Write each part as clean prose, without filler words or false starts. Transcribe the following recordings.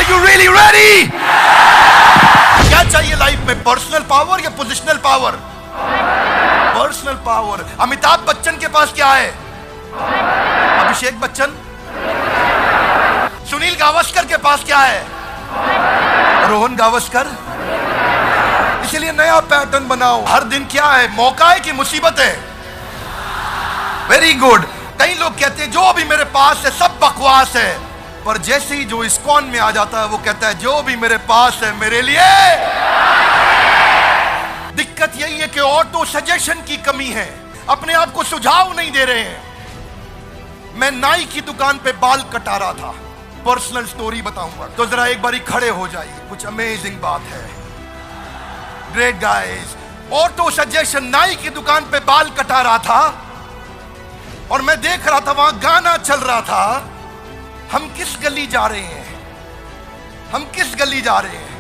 you really ready? क्या चाहिए life में, पर्सनल पावर या positional power? Personal power. Amitabh Bachchan के पास क्या है? अभिषेक बच्चन। सुनील गावस्कर के पास क्या है? रोहन गावस्कर। इसलिए नया पैटर्न बनाओ। हर दिन क्या है, मौका है कि मुसीबत है? Very good. कई लोग कहते हैं जो भी मेरे पास है सब बकवास है, पर जैसे ही जो इस्कॉन में आ जाता है वो कहता है जो भी मेरे पास है मेरे लिए। दिक्कत यही है कि ऑटो सजेशन की कमी है, अपने आप को सुझाव नहीं दे रहे हैं। मैं नाई की दुकान पे बाल कटा रहा था, पर्सनल स्टोरी बताऊंगा, तो जरा एक बारी खड़े हो जाइए, कुछ अमेजिंग बात है। Great guys. ऑटो सजेशन, नाई की दुकान पे बाल कटा रहा था और मैं देख रहा था वहां गाना चल रहा था, हम किस गली जा रहे हैं, हम किस गली जा रहे हैं,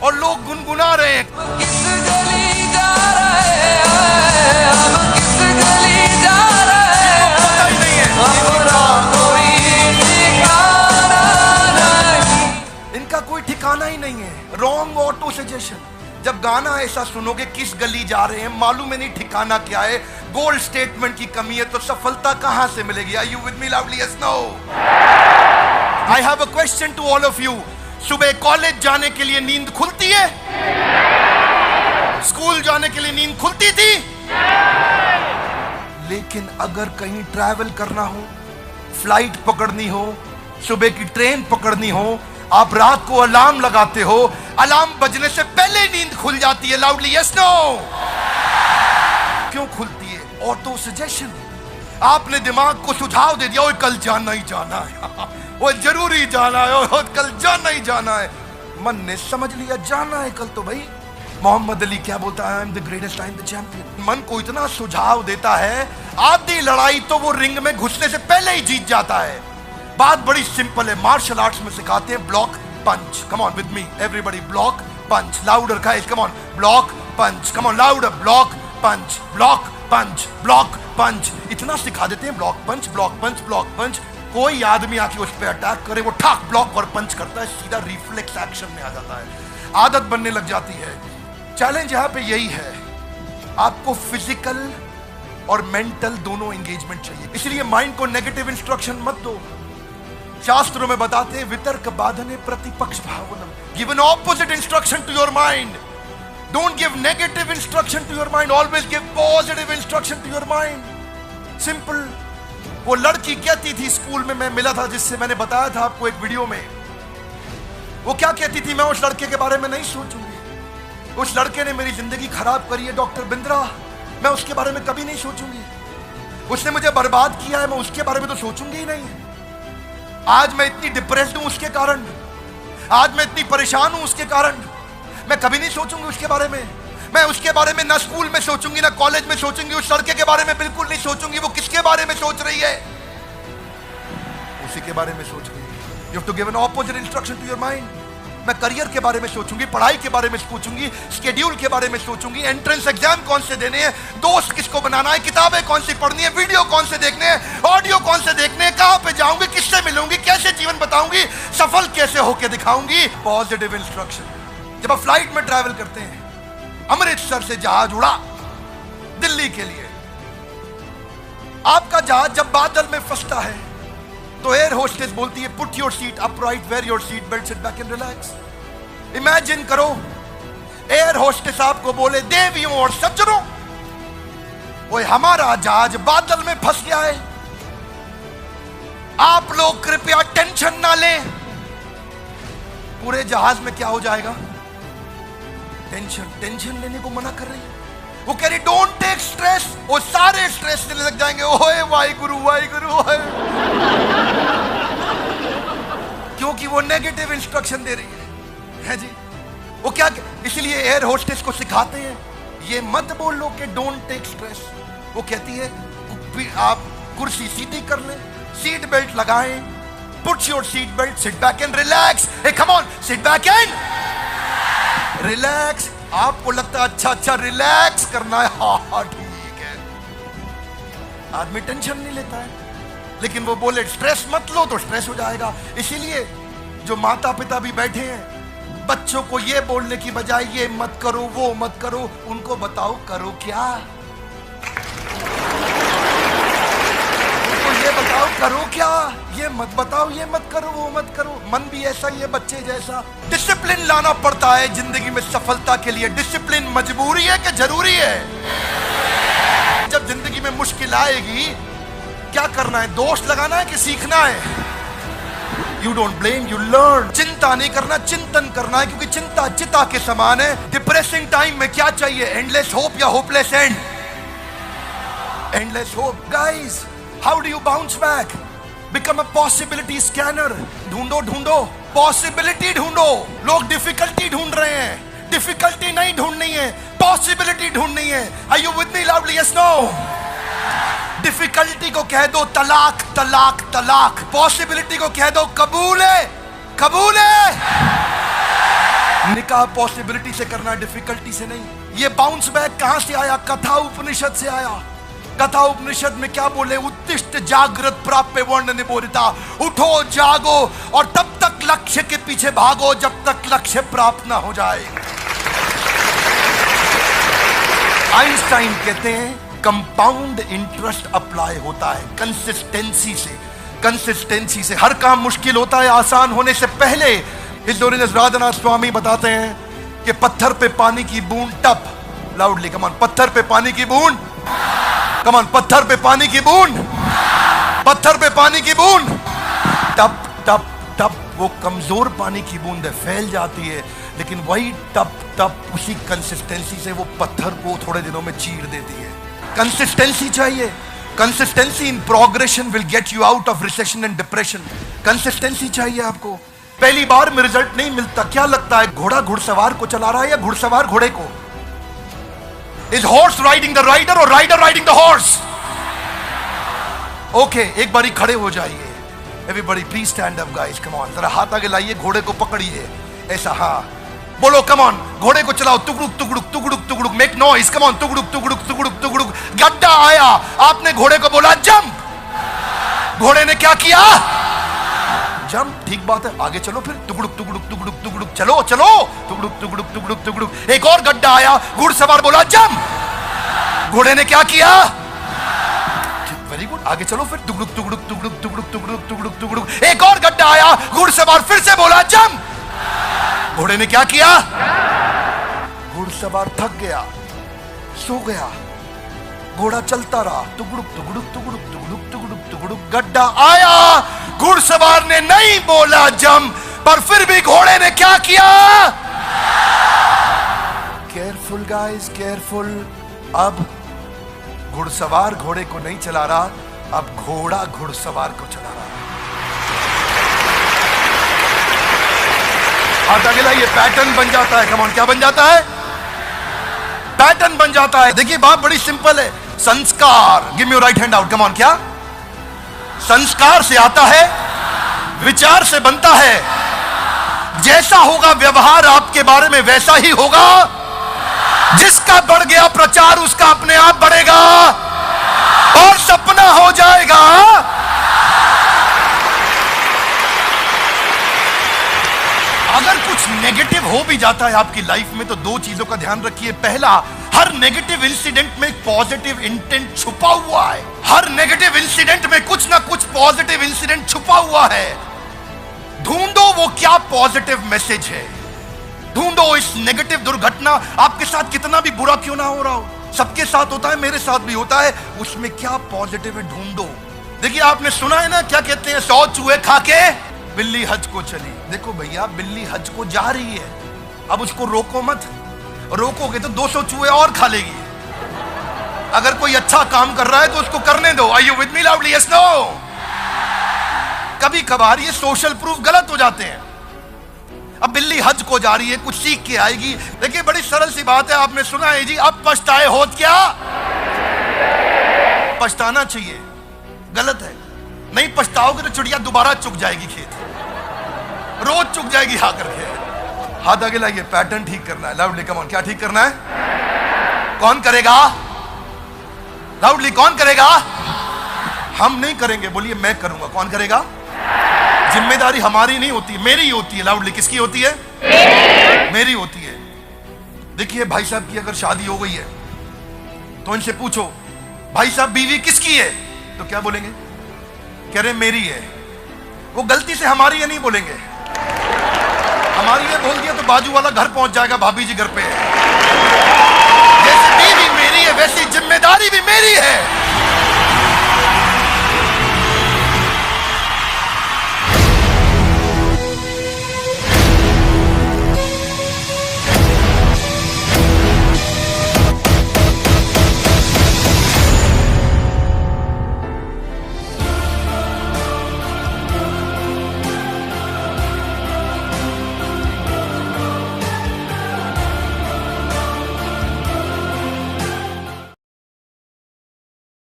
और लोग गुनगुना रहे हैं, किस गली जा रहे हैं, हम किस गली जा रहे हैं, पता ही नहीं है, इनका कोई ठिकाना ही नहीं है। Wrong auto suggestion. जब गाना ऐसा सुनोगे किस गली जा रहे हैं, मालूम है नहीं ठिकाना क्या है, गोल्ड स्टेटमेंट की कमी है, तो सफलता कहां से मिलेगी? Are you with me loudly? Yes, no? I have a question to all of you. सुबह कॉलेज जाने के लिए नींद खुलती है? स्कूल जाने के लिए नींद खुलती थी? लेकिन अगर कहीं ट्रैवल करना हो, फ्लाइट पकड़नी हो, सुबह की ट्रेन पकड़नी हो, आप रात को अलार्म लगाते हो, अलार्म बजने से पहले नींद खुल जाती है। Loudly yes no? क्यों खुलती है? Auto suggestion. आपने दिमाग को सुझाव दे दिया, ओए कल जाना ही जाना है, वो जरूरी जाना है, और कल जाना ही जाना है। मन ने समझ लिया जाना है कल, तो भाई मोहम्मद अली क्या बोलता है, I am the greatest, I am the champion. मन को इतना सुझाव देता है, आधी लड़ाई तो वो रिंग में घुसने से पहले ही जीत जाता है। बात बड़ी सिंपल है, मार्शल आर्ट्स में सिखाते हैं block punch. Come on with me everybody, block punch. Louder guys, come on, block punch, come on louder, block punch, block punch, block punch. इतना सिखा देते हैं, block punch, block punch, block punch. कोई आदमी आके उस पर अटैक करे, वो ठाक ब्लॉक और पंच करता है, सीधा रिफ्लेक्स एक्शन में आ जाता है, आदत बनने लग जाती है। चैलेंज यहां पे यही है, आपको फिजिकल और मेंटल दोनों एंगेजमेंट चाहिए। इसलिए माइंड को नेगेटिव इंस्ट्रक्शन मत दो। शास्त्रों में बताते हैं वितर्क बाधने प्रतिपक्ष भावनम। Give an opposite instruction to your mind. Don't give negative instruction to your mind, always give positive instruction to your mind. Simple. वो लड़की कहती थी, स्कूल में मैं मिला था, जिससे मैंने बताया था आपको एक वीडियो में, वो क्या कहती थी, मैं उस लड़के के बारे में नहीं सोचूंगी, उस लड़के ने मेरी जिंदगी खराब करी है डॉक्टर बिंद्रा, मैं उसके बारे में कभी नहीं सोचूंगी, उसने मुझे बर्बाद किया है, मैं उसके बारे में तो सोचूंगी ही नहीं। आज मैं इतनी डिप्रेस्ड हूं उसके कारण, आज मैं इतनी परेशान हूं उसके कारण, मैं कभी नहीं सोचूंगी उसके बारे में। मैं उसके बारे में ना स्कूल में सोचूंगी, ना कॉलेज में सोचूंगी, उस लड़के के बारे में बिल्कुल नहीं सोचूंगी। वो किसके बारे में सोच रही है? उसी के बारे में सोच रही है। You have to give an opposite instruction to your mind. मैं करियर के बारे में सोचूंगी, पढ़ाई के बारे में सोचूंगी, शेड्यूल के बारे में सोचूंगी, एंट्रेंस एग्जाम कौन से देने हैं, दोस्त किसको बनाना है, किताबें कौन सी पढ़नी है, वीडियो कौन से देखने हैं, ऑडियो कौन से देखने हैं, कहां पे जाऊंगी, किससे मिलूंगी, कैसे जीवन बताऊंगी, सफल कैसे होके दिखाऊंगी। Positive instruction. जब आप फ्लाइट में ट्रैवल करते हैं, अमृतसर से जहाज उड़ा दिल्ली के लिए, आपका जहाज जब बादल में फंसता है तो एयर होस्टेस बोलती है put your seat upright, wear your seat belt, sit back and relax. Imagine करो एयर होस्टेस आपको बोले देवियों और सज्जनों, वो हमारा जहाज बादल में फंस गया है, आप लोग कृपया टेंशन ना लें। पूरे जहाज में क्या हो जाएगा? टेंशन लेने को मना कर रही है। वो कह रही डोंट टेक स्ट्रेस, वो सारे स्ट्रेस लेने लग जाएंगे। ओए वाहिगुरु वाहिगुरु, क्योंकि वो नेगेटिव इंस्ट्रक्शन दे रही है जी। वो क्या, इसलिए एयर होस्टेस को सिखाते हैं ये मत बोलो कि डोंट टेक स्ट्रेस। वो कहती है आप कुर्सी सीधी कर लें, सीट बेल्ट लगाएं, put your seat belt, sit back and relax. Hey come on, sit back and relax. आपको लगता है अच्छा रिलैक्स करना है, हाँ ठीक है, आदमी टेंशन नहीं लेता है, लेकिन वो बोले स्ट्रेस मत लो तो स्ट्रेस हो जाएगा। इसीलिए जो माता पिता भी बैठे हैं, बच्चों को ये बोलने की बजाय ये मत करो वो मत करो, उनको बताओ करो क्या। उनको ये बताओ करो क्या, ये मत बताओ ये मत करो वो मत करो। मन भी ऐसा ही है बच्चे जैसा। डिसिप्लिन लाना पड़ता है जिंदगी में सफलता के लिए। डिसिप्लिन मजबूरी है कि जरूरी है? जब जिंदगी में मुश्किल आएगी क्या करना है? दोष लगाना है कि सीखना है? You don't blame, you learn। चिंता नहीं करना, चिंतन करना है, क्योंकि चिंता चिता के समान है। डिप्रेसिंग टाइम में क्या चाहिए? एंडलेस होप या hopeless and? Endless hope. Guys, how do you bounce back? Become a possibility scanner. ढूंढो ढूंढो, पॉसिबिलिटी ढूंढो। लोग डिफिकल्टी ढूंढ रहे हैं, डिफिकल्टी नहीं ढूंढनी है, पॉसिबिलिटी ढूंढनी है। Are you with me loudly? Yes no? Difficulty को कह दो तलाक तलाक तलाक, पॉसिबिलिटी को कह दो कबूल है कबूल है। निकाह पॉसिबिलिटी से करना, डिफिकल्टी से नहीं। ये बाउंस बैक कहां से आया? कथा उपनिषद से आया। कथा उपनिषद में क्या बोले? उत्तिष्ठ जागृत प्राप्य वर्ण निबोधिता। उठो जागो और तब तक लक्ष्य के पीछे भागो जब तक लक्ष्य प्राप्त ना हो जाए। आइंस्टाइन कहते हैं कंपाउंड इंटरेस्ट अप्लाई होता है कंसिस्टेंसी से। कंसिस्टेंसी से हर काम मुश्किल होता है आसान होने से पहले। हिस्टोरियन राधानाथ स्वामी बताते हैं कि पत्थर पे पानी की बूंद टप, लाउडली कमान, पत्थर पे पानी की बूंद, कमान, पत्थर पे पानी की बूंद, पत्थर पे पानी की बूंद, टप टप टप। वो कमजोर पानी की बूंद है, फैल जाती है, लेकिन वही टप टप उसी कंसिस्टेंसी से वो पत्थर को थोड़े दिनों में चीर देती है। कंसिस्टेंसी चाहिए। Consistency in progression will get you out of recession and depression. Consistency चाहिए आपको। पहली बार में रिजल्ट नहीं मिलता। क्या लगता है घोड़ा घुड़सवार को चला रहा है या घुड़सवार घोड़े को? Is horse riding the rider और rider riding the horse? Okay, एक बारी खड़े हो जाइए। Everybody please stand up guys, come on. जरा हाथ आगे लाइए, घोड़े को पकड़िए ऐसा। हाँ, बोलो कम ऑन, घोड़े को चलाओ। टुकड़ुक टुकड़ुक टुकड़ुक टुकड़ुक, मेक नॉइज, कम ऑन। टुकड़ुक टुकड़ुक टुकड़ुक टुकड़ुक। गड्ढा आया, आपने घोड़े को बोला जंप। घोड़े ने क्या किया? जंप। ठीक बात है, आगे चलो फिर। टुकड़ुक टुकड़ुक टुकड़ुक टुकड़ुक, चलो चलो। टुकड़ुक टुकड़ुक टुकड़ुक टुकड़ुक। एक और गड्ढा आया, घुड़सवार बोला जंप। घोड़े ने क्या किया? वेरी गुड, आगे चलो फिर। टुकड़ुक टुकड़ुक टुकड़ुक टुकड़ुक टुकड़ुक टुकड़ुक टुकड़ुक। एक और गड्ढा आया, घुड़सवार फिर से बोला जंप। घोड़े ने क्या किया? घुड़सवार थक गया, सो गया। घोड़ा चलता रहा। टुकड़ुक टुकड़ुक टुकड़ुक टुकड़ुक टुकड़ुक टुकड़ुक। गड्ढा आया, घुड़सवार ने नहीं बोला जंप, पर फिर भी घोड़े ने क्या किया? Careful guys, careful. अब घुड़सवार घोड़े को नहीं चला रहा, अब घोड़ा घुड़सवार को चला रहा। हाथ आगे लाइए, पैटर्न बन जाता है। कम ऑन, क्या बन जाता है? पैटर्न बन जाता है। देखिए बात बड़ी सिंपल है। संस्कार, give me your right hand out, come on. क्या? संस्कार से आता है, विचार से बनता है। जैसा होगा व्यवहार आपके बारे में वैसा ही होगा। जिसका बढ़ गया प्रचार उसका अपने आप बढ़ेगा और सपना हो जाएगा। अगर कुछ नेगेटिव हो भी जाता है आपकी लाइफ में तो दो चीजों का ध्यान रखिए। पहला, हर नेगेटिव इंसिडेंट में एक पॉजिटिव इंटेंट छुपा हुआ है। हर नेगेटिव इंसिडेंट में कुछ ना कुछ पॉजिटिव इंसिडेंट छुपा हुआ है। ढूंढो वो क्या पॉजिटिव मैसेज है। ढूंढो इस नेगेटिव दुर्घटना, आपके साथ कितना भी बुरा क्यों ना हो रहा हो, सबके साथ होता है, मेरे साथ भी होता है, उसमें क्या पॉजिटिव है ढूंढो। देखिए आपने सुना है ना, क्या कहते हैं, 100 चूहे खा के बिल्ली हज को चली। देखो भैया, बिल्ली हज को जा रही है, अब उसको रोको मत। रोकोगे तो 200 चूहे और खा लेगी। अगर कोई अच्छा काम कर रहा है तो उसको करने दो। Are you with me loudly? Yes no? कभी कभार ये सोशल प्रूफ गलत हो जाते हैं। अब बिल्ली हज को जा रही है, कुछ सीख के आएगी। देखिए बड़ी सरल सी बात है, आपने सुना है जी, अब पछताए होत क्या? पछताना चाहिए, गलत है। नहीं पछताओगे तो चिड़िया दोबारा चुग जाएगी खेत, रोज चुग जाएगी आकर के। हाथ आगे लाइए, पैटर्न ठीक करना है। लाउडली कम ऑन, क्या ठीक करना है? कौन करेगा? लाउडली कौन करेगा? हम नहीं करेंगे, बोलिए मैं करूंगा। कौन करेगा? जिम्मेदारी हमारी नहीं होती, मेरी होती है। लाउडली, किसकी होती है? मेरी होती है। देखिए भाई साहब की अगर शादी हो गई है तो इनसे पूछो, भाई साहब बीवी किसकी है? तो क्या बोलेंगे? कह रहे मेरी है। वो गलती से हमारी है नहीं बोलेंगे। हमारी है बोल दिया तो बाजू वाला घर पहुंच जाएगा, भाभी जी घर पे है। जैसे बीवी मेरी है वैसी जिम्मेदारी भी मेरी है।